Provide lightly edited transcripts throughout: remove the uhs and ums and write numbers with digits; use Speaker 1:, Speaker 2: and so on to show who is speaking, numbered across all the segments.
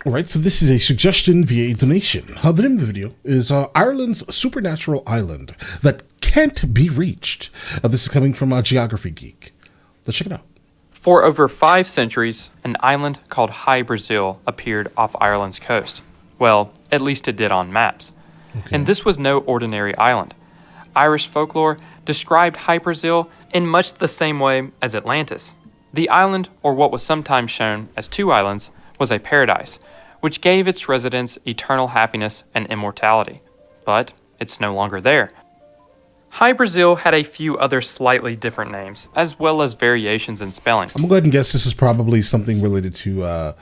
Speaker 1: All right, so this is a suggestion via a donation. The name of the video is Ireland's Supernatural Island That Can't Be Reached. This is coming from Geography Geek. Let's check it out.
Speaker 2: For over 5 centuries, an island called High Brazil appeared off Ireland's coast. Well, at least it did on maps.
Speaker 1: Okay.
Speaker 2: And this was no ordinary island. Irish folklore described High Brazil in much the same way as Atlantis. The island, or what was sometimes shown as 2 islands, was a paradise, which gave its residents eternal happiness and immortality. But it's no longer there. High Brazil had a few other slightly different names, as well as variations in spelling.
Speaker 1: I'm going to go ahead and guess this is probably something related to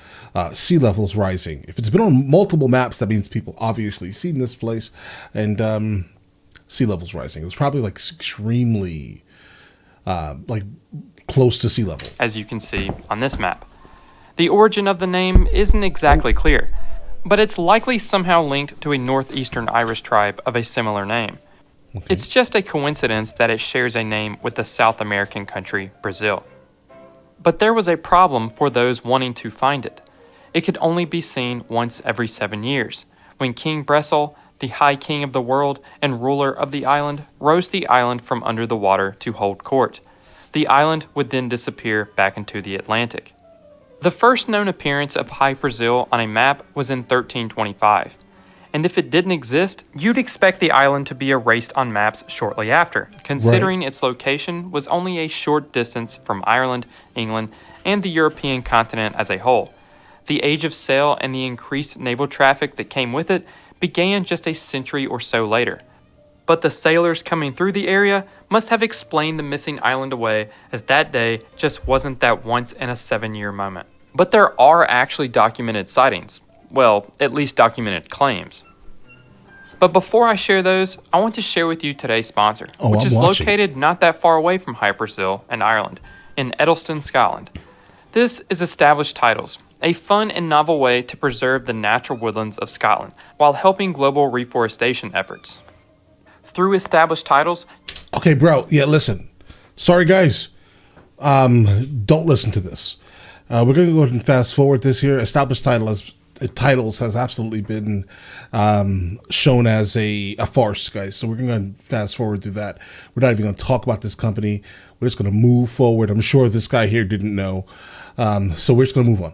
Speaker 1: sea levels rising. If it's been on multiple maps, that means people obviously seen this place, and sea levels rising. It was probably like extremely close to sea level.
Speaker 2: As you can see on this map. The origin of the name isn't exactly clear, but it's likely somehow linked to a northeastern Irish tribe of a similar name.
Speaker 1: Okay.
Speaker 2: It's just a coincidence that it shares a name with the South American country Brazil. But there was a problem for those wanting to find it. It could only be seen once every 7 years, when King Bresal, the High King of the world and ruler of the island, rose the island from under the water to hold court. The island would then disappear back into the Atlantic. The first known appearance of High Brazil on a map was in 1325, and if it didn't exist, you'd expect the island to be erased on maps shortly after, considering its location was only a short distance from Ireland, England, and the European continent as a whole. The age of sail and the increased naval traffic that came with it began just a century or so later. But the sailors coming through the area must have explained the missing island away, as that day just wasn't that once-in-a-7-year moment. But there are actually documented sightings. Well, at least documented claims. But before I share those, I want to share with you today's sponsor, which is located not that far away from High Brazil and Ireland, in Edelston, Scotland. This is Established Titles, a fun and novel way to preserve the natural woodlands of Scotland while helping global reforestation efforts. Through Established Titles...
Speaker 1: Okay, bro. Yeah, listen. Sorry, guys. Don't listen to this. We're going to go ahead and fast forward this here. Established Titles has absolutely been shown as a farce, guys. So we're going to fast forward through that. We're not even going to talk about this company. We're just going to move forward. I'm sure this guy here didn't know. So we're just going to move on.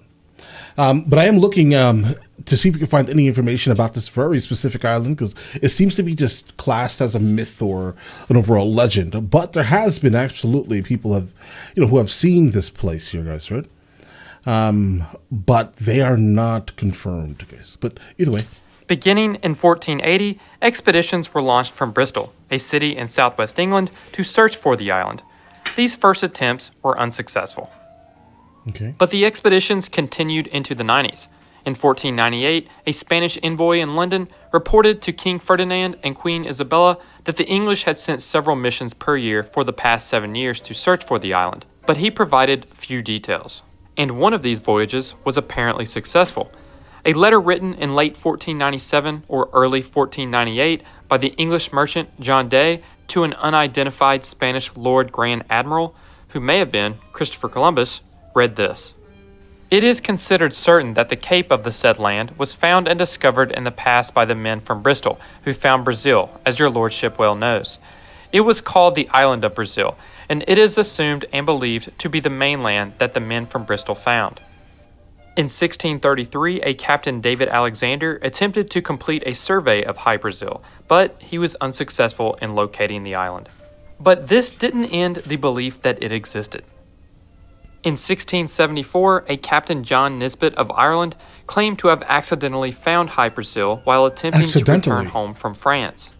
Speaker 1: But I am looking to see if we can find any information about this very specific island, because it seems to be just classed as a myth or an overall legend. But there has been absolutely people who have seen this place here, guys, right? But they are not confirmed, guys. But either way.
Speaker 2: Beginning in 1480, expeditions were launched from Bristol, a city in southwest England, to search for the island. These first attempts were unsuccessful.
Speaker 1: Okay.
Speaker 2: But the expeditions continued into the 90s. In 1498, a Spanish envoy in London reported to King Ferdinand and Queen Isabella that the English had sent several missions per year for the past 7 years to search for the island, but he provided few details. And one of these voyages was apparently successful. A letter written in late 1497 or early 1498 by the English merchant John Day to an unidentified Spanish Lord Grand Admiral, who may have been Christopher Columbus, read this. It is considered certain that the cape of the said land was found and discovered in the past by the men from Bristol, who found Brazil, as your lordship well knows. It was called the island of Brazil, and it is assumed and believed to be the mainland that the men from Bristol found. In 1633, a Captain David Alexander attempted to complete a survey of High Brazil, but he was unsuccessful in locating the island. But this didn't end the belief that it existed. In 1674, a Captain John Nisbet of Ireland claimed to have accidentally found High Brazil while attempting to return home from France.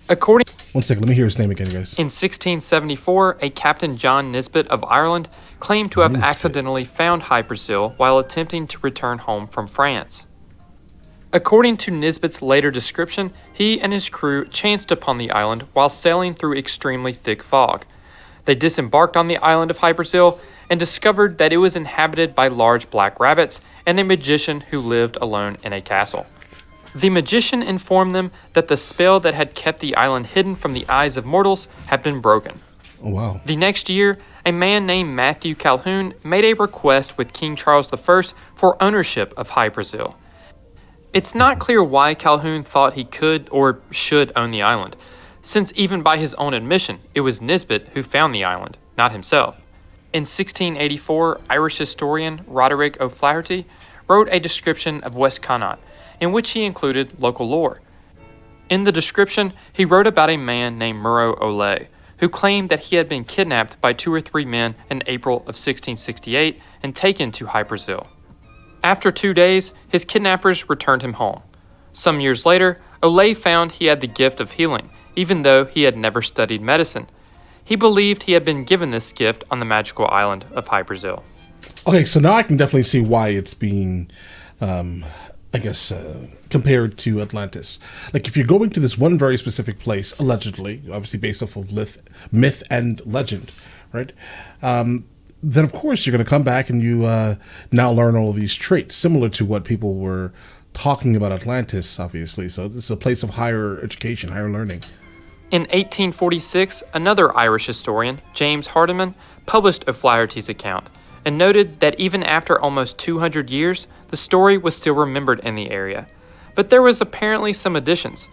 Speaker 2: One
Speaker 1: second, let me hear his name again, guys.
Speaker 2: In 1674, a Captain John Nisbet of Ireland claimed to have accidentally found High Brazil while attempting to return home from France. According to Nisbet's later description, he and his crew chanced upon the island while sailing through extremely thick fog. They disembarked on the island of High Brazil and discovered that it was inhabited by large black rabbits and a magician who lived alone in a castle. The magician informed them that the spell that had kept the island hidden from the eyes of mortals had been broken.
Speaker 1: Oh, wow.
Speaker 2: The next year, a man named Matthew Calhoun made a request with King Charles I for ownership of Hy Brasil. It's not clear why Calhoun thought he could or should own the island, since even by his own admission, it was Nisbet who found the island, not himself. In 1684, Irish historian Roderick O'Flaherty wrote a description of West Connaught, in which he included local lore. In the description, he wrote about a man named Murrow O'Leigh, who claimed that he had been kidnapped by 2 or 3 men in April of 1668 and taken to Hy Brasil. After 2 days, his kidnappers returned him home. Some years later, O'Leigh found he had the gift of healing, even though he had never studied medicine. He believed he had been given this gift on the magical island of Hy Brasil.
Speaker 1: Okay, so now I can definitely see why it's being, compared to Atlantis. Like, if you're going to this one very specific place, allegedly, obviously based off of myth and legend, right? Then, of course, you're going to come back and you now learn all of these traits, similar to what people were talking about Atlantis, obviously. So this is a place of higher education, higher learning.
Speaker 2: In 1846, another Irish historian, James Hardiman, published O'Flaherty's account and noted that even after almost 200 years, the story was still remembered in the area. But there was apparently some additions.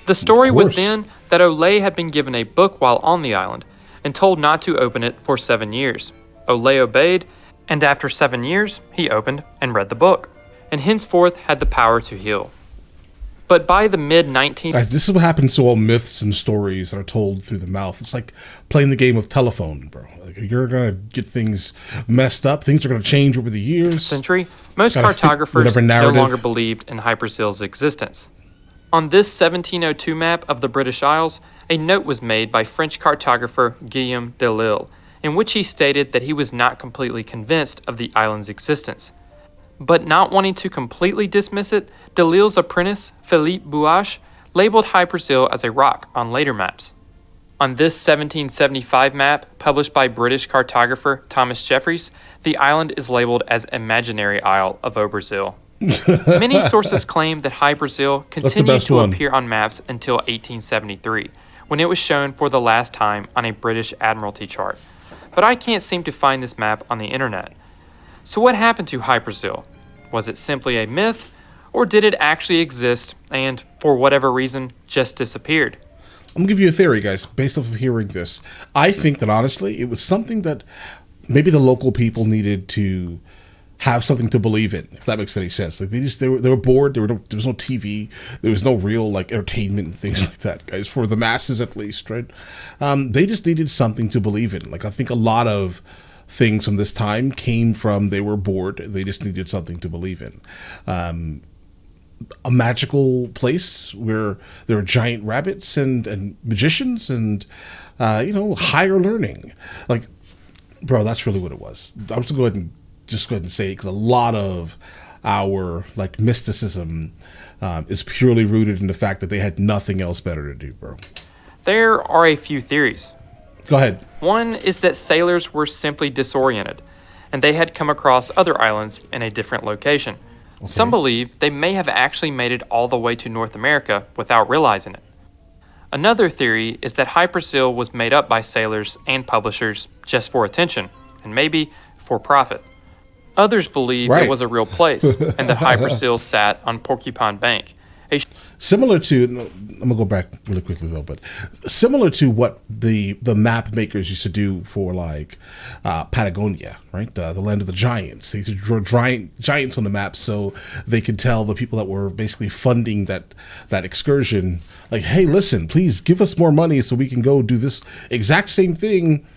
Speaker 2: The story was then that O'Leigh had been given a book while on the island and told not to open it for 7 years. O'Leigh obeyed, and after 7 years, he opened and read the book, and henceforth had the power to heal. But by the mid-19th...
Speaker 1: This is what happens to all myths and stories that are told through the mouth. It's like playing the game of telephone, bro. Like, you're going to get things messed up. Things are going to change over the years.
Speaker 2: Century, most cartographers no longer believed in Hy Brasil's existence. On this 1702 map of the British Isles, a note was made by French cartographer Guillaume de Lille, in which he stated that he was not completely convinced of the island's existence. But not wanting to completely dismiss it, de Lille's apprentice, Philippe Buache, labeled Hy Brasil as a rock on later maps. On this 1775 map, published by British cartographer Thomas Jeffries, the island is labeled as Imaginary Isle of O'Brasil. Many sources claim that Hy Brasil continued to appear on maps until 1873, when it was shown for the last time on a British Admiralty chart. But I can't seem to find this map on the internet. So what happened to Hy Brasil? Was it simply a myth, or did it actually exist and, for whatever reason, just disappeared?
Speaker 1: I'm going to give you a theory, guys, based off of hearing this. I think that, honestly, it was something that maybe the local people needed to have something to believe in, if that makes any sense. Like, they were bored. There was no TV. There was no real, like, entertainment and things like that, guys, for the masses at least, right? They just needed something to believe in. Like, I think a lot of things from this time came from they were bored. They just needed something to believe in. A magical place where there are giant rabbits and magicians and, higher learning. Like, bro, that's really what it was. I'm just going to go ahead and say it, because a lot of our, like, mysticism is purely rooted in the fact that they had nothing else better to do, bro.
Speaker 2: There are a few theories.
Speaker 1: Go ahead.
Speaker 2: One is that sailors were simply disoriented, and they had come across other islands in a different location. Okay. Some believe they may have actually made it all the way to North America without realizing it. Another theory is that Hy Brasil was made up by sailors and publishers just for attention, and maybe for profit. Others believe it was a real place, and that Hy Brasil sat on Porcupine Bank.
Speaker 1: Similar to, I'm going to go back really quickly though, but similar to what the map makers used to do for, like, Patagonia, right? The land of the giants. They used to draw giants on the map so they could tell the people that were basically funding that excursion, like, hey, listen, please give us more money so we can go do this exact same thing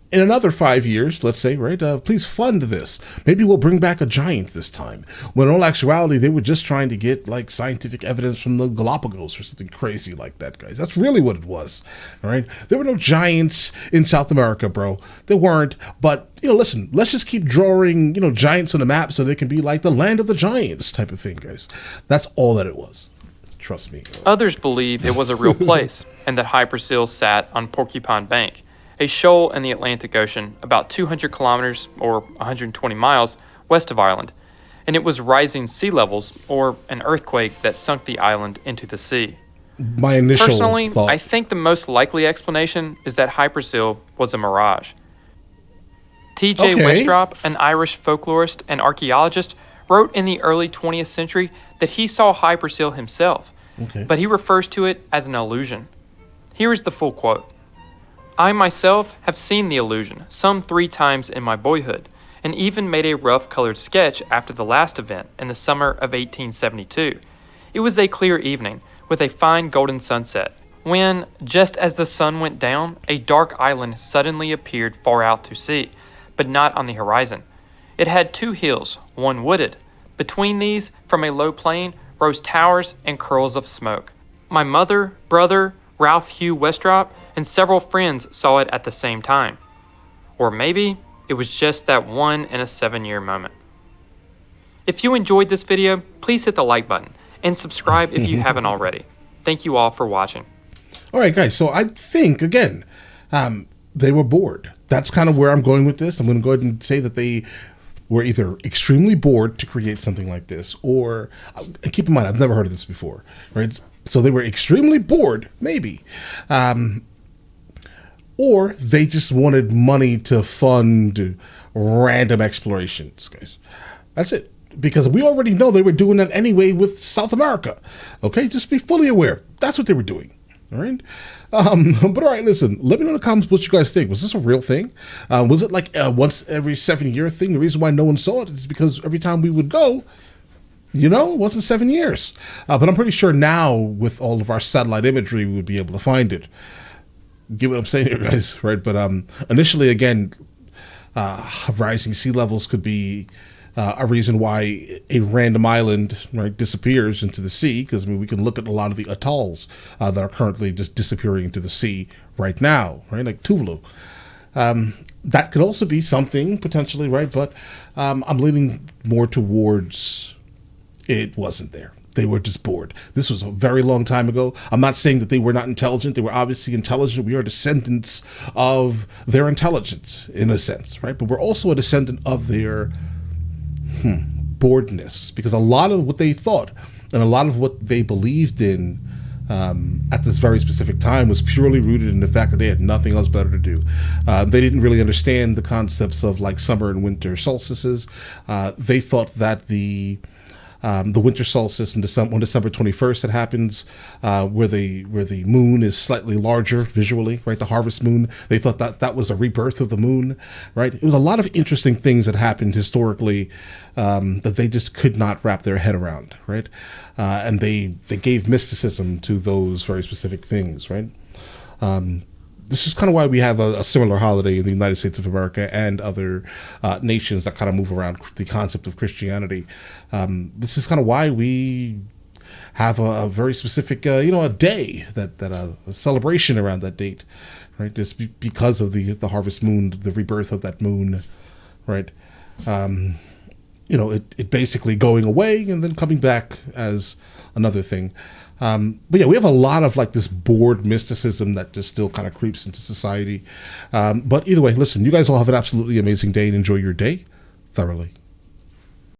Speaker 1: in another 5 years, let's say, right? Please fund this. Maybe we'll bring back a giant this time. When in all actuality, they were just trying to get, like, scientific evidence from the Galapagos or something crazy like that, guys. That's really what it was, all right? There were no giants in South America, bro. There weren't. But, listen, let's just keep drawing, giants on the map so they can be like the land of the giants type of thing, guys. That's all that it was. Trust me.
Speaker 2: Others believe it was a real place and that Hy Brasil sat on Porcupine Bank, a shoal in the Atlantic Ocean about 200 kilometers or 120 miles west of Ireland, and it was rising sea levels or an earthquake that sunk the island into the sea.
Speaker 1: My initial
Speaker 2: Personally,
Speaker 1: thought.
Speaker 2: I think the most likely explanation is that Hy Brasil was a mirage. T.J.
Speaker 1: Okay.
Speaker 2: Westrop, an Irish folklorist and archaeologist, wrote in the early 20th century that he saw Hy Brasil himself,
Speaker 1: Okay.
Speaker 2: but he refers to it as an illusion. Here is the full quote. I myself have seen the illusion some 3 times in my boyhood, and even made a rough-colored sketch after the last event in the summer of 1872. It was a clear evening, with a fine golden sunset, when, just as the sun went down, a dark island suddenly appeared far out to sea, but not on the horizon. It had 2 hills, one wooded. Between these, from a low plain, rose towers and curls of smoke. My mother, brother, Ralph Hugh Westrop, and several friends saw it at the same time. Or maybe it was just that 1 in a 7-year moment. If you enjoyed this video, please hit the like button and subscribe if you haven't already. Thank you all for watching.
Speaker 1: All right, guys. So I think, again, they were bored. That's kind of where I'm going with this. I'm going to go ahead and say that they were either extremely bored to create something like this, or, and keep in mind, I've never heard of this before, right? So they were extremely bored, maybe. Or they just wanted money to fund random explorations, guys. That's it. Because we already know they were doing that anyway with South America. Okay, just be fully aware. That's what they were doing. All right. But all right, listen, let me know in the comments what you guys think. Was this a real thing? Was it like a once every 7-year thing? The reason why no one saw it is because every time we would go, it wasn't 7 years. But I'm pretty sure now with all of our satellite imagery, we would be able to find it. Get what I'm saying here, guys, right? But initially, again, rising sea levels could be a reason why a random island, right, disappears into the sea, because we can look at a lot of the atolls that are currently just disappearing into the sea right now, right, like Tuvalu. That could also be something potentially, right, but I'm leaning more towards it wasn't there. They were just bored. This was a very long time ago. I'm not saying that they were not intelligent. They were obviously intelligent. We are descendants of their intelligence in a sense, right? But we're also a descendant of their boredness, because a lot of what they thought and a lot of what they believed in at this very specific time was purely rooted in the fact that they had nothing else better to do. They didn't really understand the concepts of like summer and winter solstices. They thought that the winter solstice on December 21st that happens, where the moon is slightly larger visually, right? The harvest moon. They thought that was a rebirth of the moon, right? It was a lot of interesting things that happened historically that they just could not wrap their head around, right? And they gave mysticism to those very specific things, right? This is kind of why we have a similar holiday in the United States of America and other nations that kind of move around the concept of Christianity. This is kind of why we have a very specific, a day that a celebration around that date, right? Just because of the harvest moon, the rebirth of that moon, right? It basically going away and then coming back as another thing. But yeah, we have a lot of like this bored mysticism that just still kind of creeps into society. But either way, listen, you guys all have an absolutely amazing day and enjoy your day thoroughly.